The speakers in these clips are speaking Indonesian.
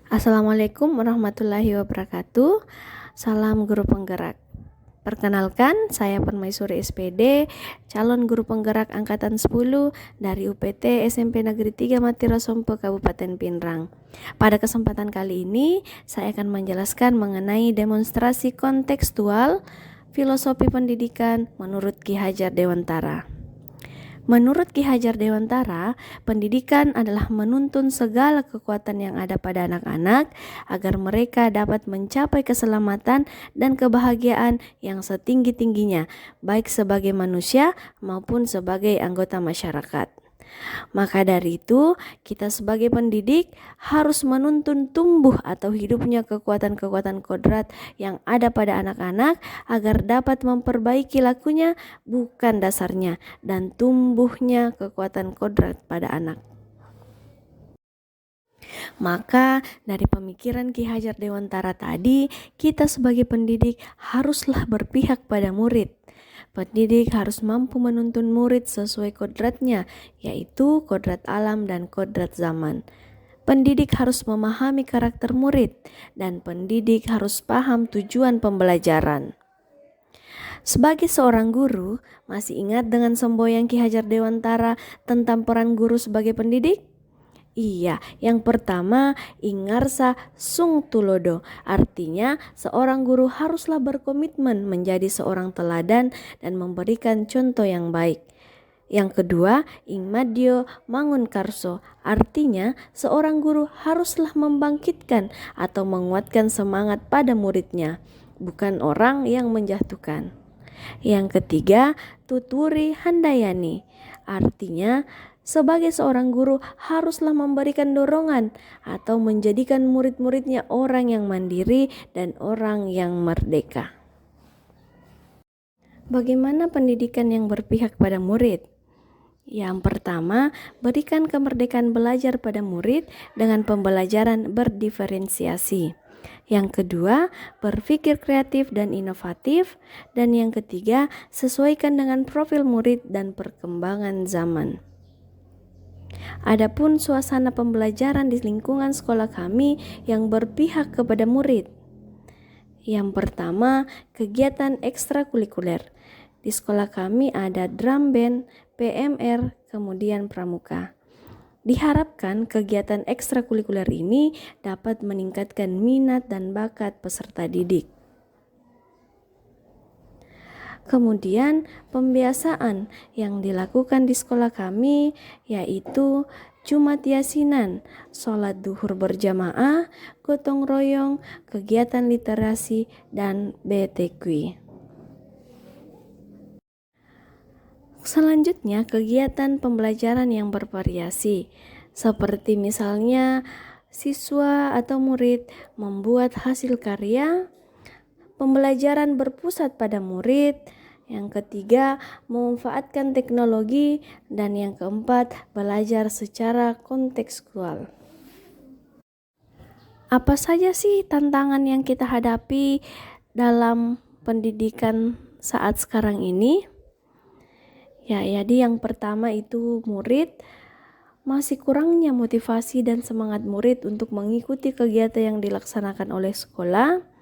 Assalamualaikum warahmatullahi wabarakatuh. Salam guru penggerak. Perkenalkan, saya Permaisuri SPD, calon guru penggerak angkatan 10 dari UPT SMP Negeri 3 Matirasompo Kabupaten Pinrang. Pada kesempatan kali ini, saya akan menjelaskan mengenai demonstrasi kontekstual filosofi pendidikan menurut Ki Hajar Dewantara. Menurut Ki Hajar Dewantara, pendidikan adalah menuntun segala kekuatan yang ada pada anak-anak agar mereka dapat mencapai keselamatan dan kebahagiaan yang setinggi-tingginya, baik sebagai manusia maupun sebagai anggota masyarakat. Maka dari itu, kita sebagai pendidik harus menuntun tumbuh atau hidupnya kekuatan-kekuatan kodrat yang ada pada anak-anak agar dapat memperbaiki lakunya, bukan dasarnya, dan tumbuhnya kekuatan kodrat pada anak. Maka dari pemikiran Ki Hajar Dewantara tadi, kita sebagai pendidik haruslah berpihak pada murid. Pendidik harus mampu menuntun murid sesuai kodratnya, yaitu kodrat alam dan kodrat zaman. Pendidik harus memahami karakter murid, dan pendidik harus paham tujuan pembelajaran. Sebagai seorang guru, masih ingat dengan semboyan Ki Hajar Dewantara tentang peran guru sebagai pendidik? Iya, yang pertama ingarsa sung tulodo, artinya seorang guru haruslah berkomitmen menjadi seorang teladan dan memberikan contoh yang baik. Yang kedua, ingmadyo mangun karso, artinya seorang guru haruslah membangkitkan atau menguatkan semangat pada muridnya, bukan orang yang menjatuhkan. Yang ketiga, tuturi handayani, artinya sebagai seorang guru haruslah memberikan dorongan atau menjadikan murid-muridnya orang yang mandiri dan orang yang merdeka. Bagaimana pendidikan yang berpihak pada murid? Yang pertama, berikan kemerdekaan belajar pada murid dengan pembelajaran berdiferensiasi. Yang kedua, berpikir kreatif dan inovatif. Dan yang ketiga, sesuaikan dengan profil murid dan perkembangan zaman. Adapun suasana pembelajaran di lingkungan sekolah kami yang berpihak kepada murid. Yang pertama, kegiatan ekstrakurikuler. Di sekolah kami ada drum band, PMR, kemudian pramuka. Diharapkan kegiatan ekstrakurikuler ini dapat meningkatkan minat dan bakat peserta didik. Kemudian pembiasaan yang dilakukan di sekolah kami yaitu Jumat Yasinan, sholat duhur berjamaah, gotong royong, kegiatan literasi, dan BTQ. Selanjutnya kegiatan pembelajaran yang bervariasi, seperti misalnya siswa atau murid membuat hasil karya, pembelajaran berpusat pada murid. Yang ketiga, memanfaatkan teknologi. Dan yang keempat, belajar secara kontekstual. Apa saja sih tantangan yang kita hadapi dalam pendidikan saat sekarang ini? Ya, jadi yang pertama itu murid masih kurangnya motivasi dan semangat murid untuk mengikuti kegiatan yang dilaksanakan oleh sekolah.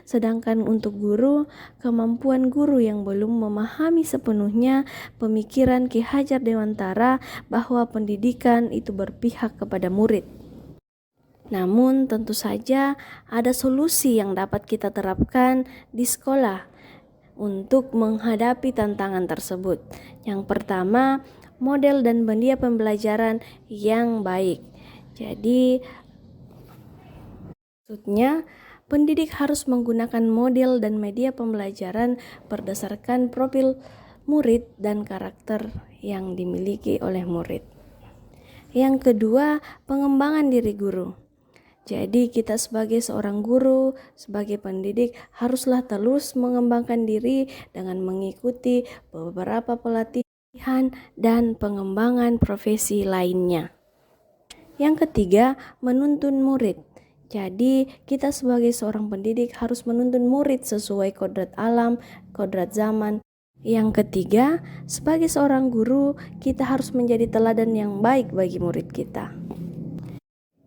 Sedangkan untuk guru, kemampuan guru yang belum memahami sepenuhnya pemikiran Ki Hajar Dewantara bahwa pendidikan itu berpihak kepada murid. Namun tentu saja ada solusi yang dapat kita terapkan di sekolah untuk menghadapi tantangan tersebut. Yang pertama, model dan media pembelajaran yang baik. Jadi maksudnya pendidik harus menggunakan model dan media pembelajaran berdasarkan profil murid dan karakter yang dimiliki oleh murid. Yang kedua, pengembangan diri guru. Jadi kita sebagai seorang guru, sebagai pendidik haruslah terus mengembangkan diri dengan mengikuti beberapa pelatihan dan pengembangan profesi lainnya. Yang ketiga, menuntun murid. Jadi kita sebagai seorang pendidik harus menuntun murid sesuai kodrat alam, kodrat zaman. Yang ketiga, sebagai seorang guru kita harus menjadi teladan yang baik bagi murid kita.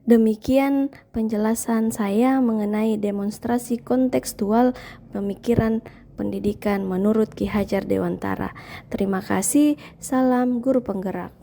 Demikian penjelasan saya mengenai demonstrasi kontekstual pemikiran pendidikan menurut Ki Hajar Dewantara. Terima kasih, salam guru penggerak.